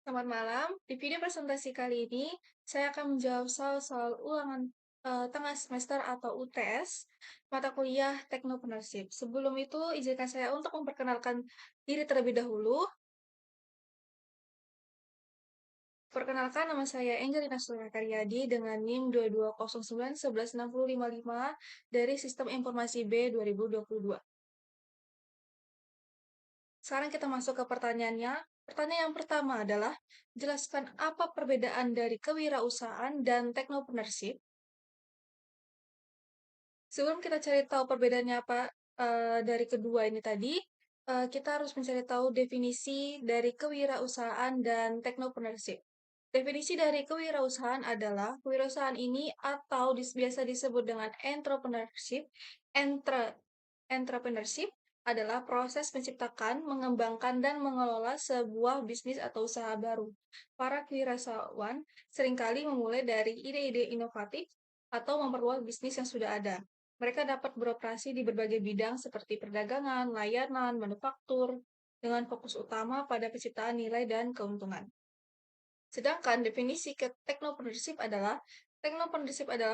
Selamat malam. Di video presentasi kali ini, saya akan menjawab soal-soal ulangan tengah semester atau UTS mata kuliah Technopreneurship. Sebelum itu, izinkan saya untuk memperkenalkan diri terlebih dahulu. Perkenalkan, nama saya Angelina Suryakaryadi dengan NIM 2209116055 dari Sistem Informasi B 2022. Sekarang kita masuk ke pertanyaannya. Pertanyaan yang pertama adalah, jelaskan apa perbedaan dari kewirausahaan dan technopreneurship. Sebelum kita cari tahu perbedaannya apa dari kedua ini tadi, kita harus mencari tahu definisi dari kewirausahaan dan technopreneurship. Definisi dari kewirausahaan adalah kewirausahaan ini atau biasa disebut dengan entrepreneurship. Entrepreneurship adalah proses menciptakan, mengembangkan, dan mengelola sebuah bisnis atau usaha baru. Para kewirausahaan seringkali memulai dari ide-ide inovatif atau memperluas bisnis yang sudah ada. Mereka dapat beroperasi di berbagai bidang seperti perdagangan, layanan, manufaktur, dengan fokus utama pada penciptaan nilai dan keuntungan. Sedangkan definisi ke technopreneurship adalah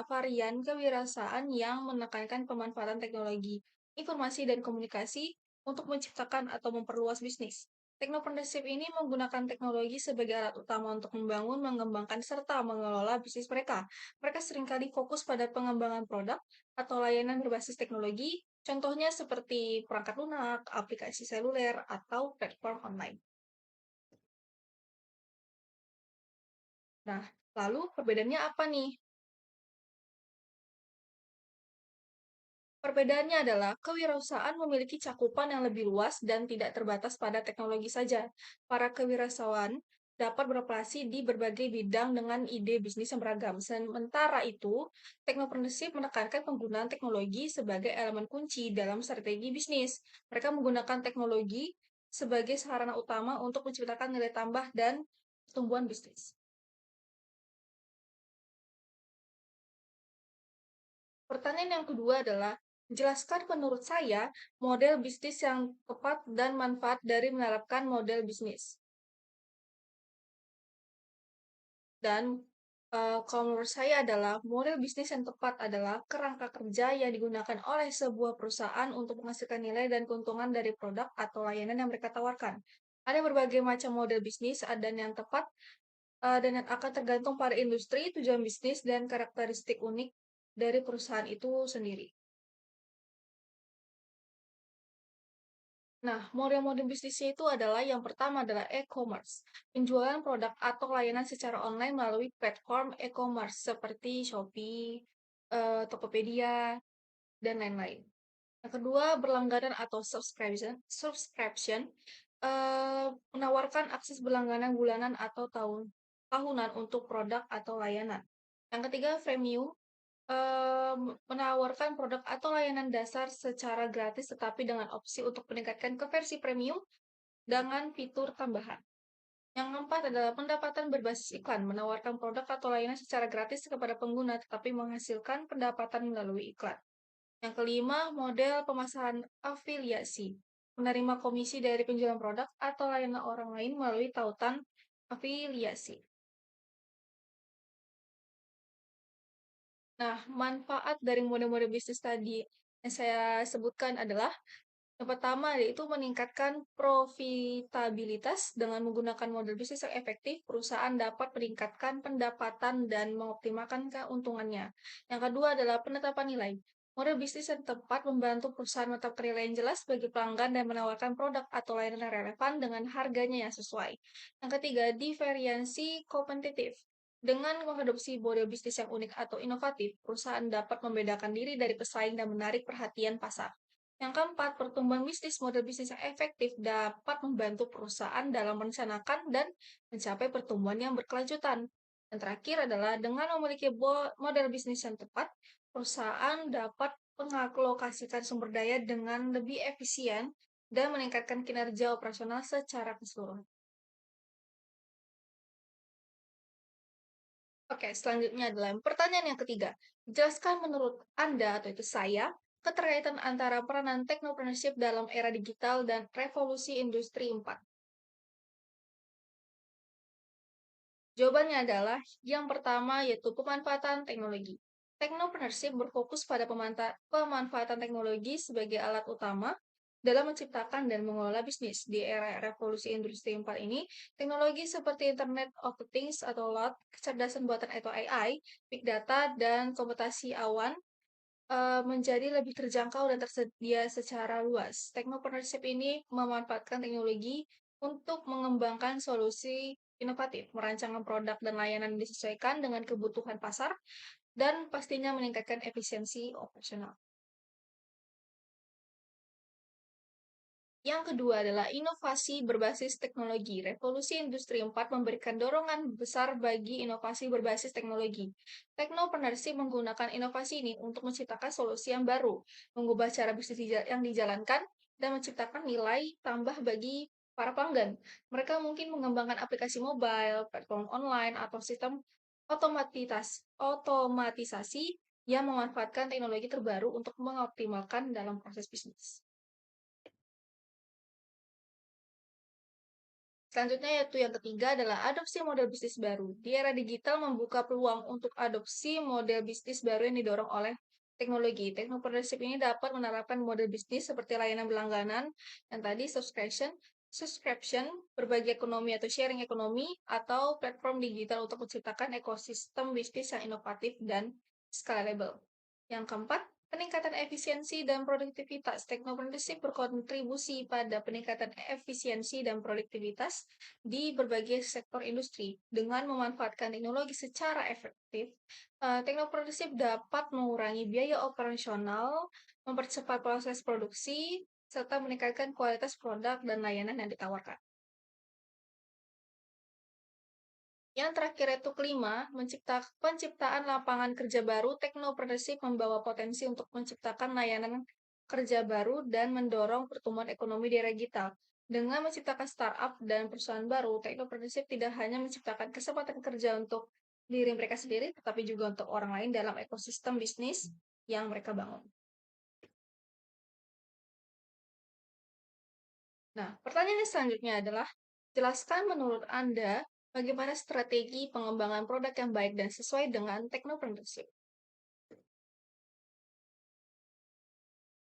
varian kewirausahaan yang menekankan pemanfaatan teknologi, informasi, dan komunikasi untuk menciptakan atau memperluas bisnis. Technopreneurship ini menggunakan teknologi sebagai alat utama untuk membangun, mengembangkan, serta mengelola bisnis mereka. Mereka seringkali fokus pada pengembangan produk atau layanan berbasis teknologi, contohnya seperti perangkat lunak, aplikasi seluler, atau platform online. Nah, lalu perbedaannya apa nih? Perbedaannya adalah kewirausahaan memiliki cakupan yang lebih luas dan tidak terbatas pada teknologi saja. Para kewirausahaan dapat beroperasi di berbagai bidang dengan ide bisnis yang beragam. Sementara itu, technopreneurship menekankan penggunaan teknologi sebagai elemen kunci dalam strategi bisnis. Mereka menggunakan teknologi sebagai sarana utama untuk menciptakan nilai tambah dan pertumbuhan bisnis. Pertanyaan yang kedua adalah, jelaskan menurut saya model bisnis yang tepat dan manfaat dari menerapkan model bisnis. Dan kalau menurut saya adalah model bisnis yang tepat adalah kerangka kerja yang digunakan oleh sebuah perusahaan untuk menghasilkan nilai dan keuntungan dari produk atau layanan yang mereka tawarkan. Ada berbagai macam model bisnis dan yang tepat dan yang akan tergantung pada industri, tujuan bisnis, dan karakteristik unik dari perusahaan itu sendiri. Nah, model-model bisnisnya itu adalah yang pertama adalah e-commerce, penjualan produk atau layanan secara online melalui platform e-commerce seperti Shopee, Tokopedia, dan lain-lain. Yang kedua, berlangganan atau subscription, menawarkan akses berlangganan bulanan atau tahunan untuk produk atau layanan. Yang ketiga, freemium, menawarkan produk atau layanan dasar secara gratis tetapi dengan opsi untuk meningkatkan ke versi premium dengan fitur tambahan. Yang keempat adalah pendapatan berbasis iklan, menawarkan produk atau layanan secara gratis kepada pengguna tetapi menghasilkan pendapatan melalui iklan. Yang kelima, model pemasaran afiliasi, menerima komisi dari penjualan produk atau layanan orang lain melalui tautan afiliasi. Nah, manfaat dari model-model bisnis tadi yang saya sebutkan adalah yang pertama yaitu meningkatkan profitabilitas dengan menggunakan model bisnis yang efektif, perusahaan dapat meningkatkan pendapatan dan mengoptimalkan keuntungannya. Yang kedua adalah penetapan nilai. Model bisnis yang tepat membantu perusahaan menetapkan nilai yang jelas bagi pelanggan dan menawarkan produk atau layanan yang relevan dengan harganya yang sesuai. Yang ketiga, diferensiasi kompetitif. Dengan mengadopsi model bisnis yang unik atau inovatif, perusahaan dapat membedakan diri dari pesaing dan menarik perhatian pasar. Yang keempat, pertumbuhan bisnis model bisnis yang efektif dapat membantu perusahaan dalam merencanakan dan mencapai pertumbuhan yang berkelanjutan. Dan terakhir adalah dengan memiliki model bisnis yang tepat, perusahaan dapat mengalokasikan sumber daya dengan lebih efisien dan meningkatkan kinerja operasional secara keseluruhan. Oke, selanjutnya adalah pertanyaan yang ketiga. Jelaskan menurut Anda atau itu saya keterkaitan antara peranan technopreneurship dalam era digital dan revolusi industri 4. Jawabannya adalah yang pertama yaitu pemanfaatan teknologi. Technopreneurship berfokus pada pemanfaatan teknologi sebagai alat utama dalam menciptakan dan mengelola bisnis. Di era revolusi industri 4 ini, teknologi seperti Internet of Things atau LOT, kecerdasan buatan atau AI, big data, dan komputasi awan menjadi lebih terjangkau dan tersedia secara luas. Technopreneurship ini memanfaatkan teknologi untuk mengembangkan solusi inovatif, merancang produk dan layanan yang disesuaikan dengan kebutuhan pasar, dan pastinya meningkatkan efisiensi operasional. Yang kedua adalah inovasi berbasis teknologi. Revolusi Industri 4 memberikan dorongan besar bagi inovasi berbasis teknologi. Technopreneurship menggunakan inovasi ini untuk menciptakan solusi yang baru, mengubah cara bisnis yang dijalankan, dan menciptakan nilai tambah bagi para pelanggan. Mereka mungkin mengembangkan aplikasi mobile, platform online, atau sistem otomatisasi yang memanfaatkan teknologi terbaru untuk mengoptimalkan dalam proses bisnis. Selanjutnya yaitu yang ketiga adalah adopsi model bisnis baru. Di era digital membuka peluang untuk adopsi model bisnis baru yang didorong oleh teknologi. Technopreneurship ini dapat menerapkan model bisnis seperti layanan berlangganan, yang tadi subscription, berbagi ekonomi atau sharing ekonomi, atau platform digital untuk menciptakan ekosistem bisnis yang inovatif dan scalable. Yang keempat, peningkatan efisiensi dan produktivitas. Teknopreneurship berkontribusi pada peningkatan efisiensi dan produktivitas di berbagai sektor industri. Dengan memanfaatkan teknologi secara efektif, teknopreneurship dapat mengurangi biaya operasional, mempercepat proses produksi, serta meningkatkan kualitas produk dan layanan yang ditawarkan. Yang terakhir itu kelima, penciptaan lapangan kerja baru. Teknopreneurship membawa potensi untuk menciptakan layanan kerja baru dan mendorong pertumbuhan ekonomi di era digital. Dengan menciptakan startup dan perusahaan baru, teknopreneurship tidak hanya menciptakan kesempatan kerja untuk diri mereka sendiri, tetapi juga untuk orang lain dalam ekosistem bisnis yang mereka bangun. Nah, pertanyaan selanjutnya adalah, jelaskan menurut Anda bagaimana strategi pengembangan produk yang baik dan sesuai dengan teknopreneurship.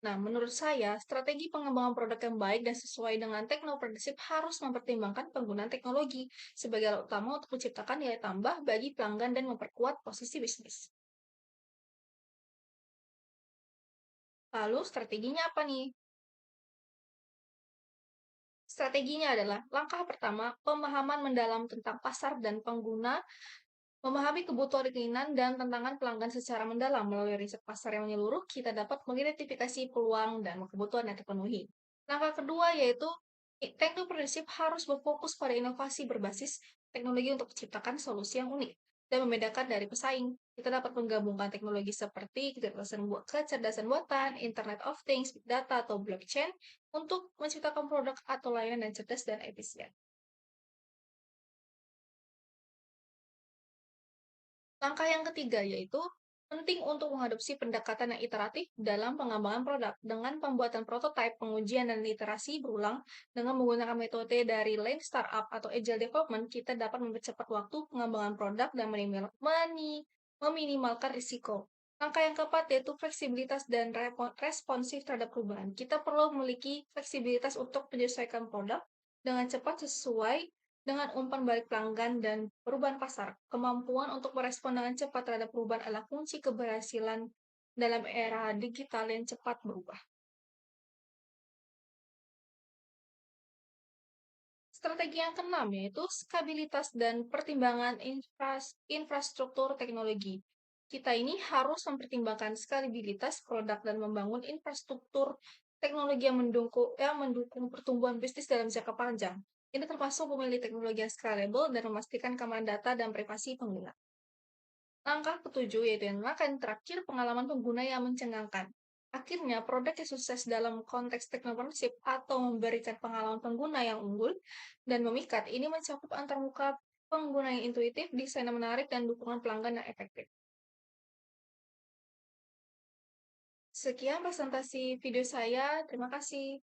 Nah, menurut saya, strategi pengembangan produk yang baik dan sesuai dengan teknopreneurship harus mempertimbangkan penggunaan teknologi sebagai alat utama untuk menciptakan nilai tambah bagi pelanggan dan memperkuat posisi bisnis. Lalu, strateginya apa nih? Strateginya adalah langkah pertama, pemahaman mendalam tentang pasar dan pengguna. Memahami kebutuhan keinginan dan tantangan pelanggan secara mendalam melalui riset pasar yang menyeluruh, kita dapat mengidentifikasi peluang dan kebutuhan yang terpenuhi. Langkah kedua yaitu technopreneurship harus berfokus pada inovasi berbasis teknologi untuk menciptakan solusi yang unik dan membedakan dari pesaing. Kita dapat menggabungkan teknologi seperti kecerdasan buatan, Internet of Things, Big Data, atau blockchain untuk menciptakan produk atau layanan yang cerdas dan efisien. Langkah yang ketiga yaitu penting untuk mengadopsi pendekatan yang iteratif dalam pengembangan produk dengan pembuatan prototipe, pengujian, dan iterasi berulang. Dengan menggunakan metode dari Lean Startup atau Agile Development, kita dapat mempercepat waktu pengembangan produk dan meminimalkan risiko. Langkah yang keempat yaitu fleksibilitas dan responsif terhadap perubahan. Kita perlu memiliki fleksibilitas untuk menyesuaikan produk dengan cepat sesuai dengan umpan balik pelanggan dan perubahan pasar. Kemampuan untuk merespon dengan cepat terhadap perubahan adalah kunci keberhasilan dalam era digital yang cepat berubah. Strategi yang keenam yaitu skabilitas dan pertimbangan infrastruktur teknologi. Kita ini harus mempertimbangkan skalabilitas produk dan membangun infrastruktur teknologi yang mendukung pertumbuhan bisnis dalam jangka panjang. Ini termasuk memilih teknologi yang scalable dan memastikan keamanan data dan privasi pengguna. Langkah ketujuh yaitu yang terakhir, pengalaman pengguna yang mencengangkan. Akhirnya, produk yang sukses dalam konteks technopreneurship atau memberikan pengalaman pengguna yang unggul dan memikat ini mencakup antarmuka pengguna yang intuitif, desain yang menarik, dan dukungan pelanggan yang efektif. Sekian presentasi video saya. Terima kasih.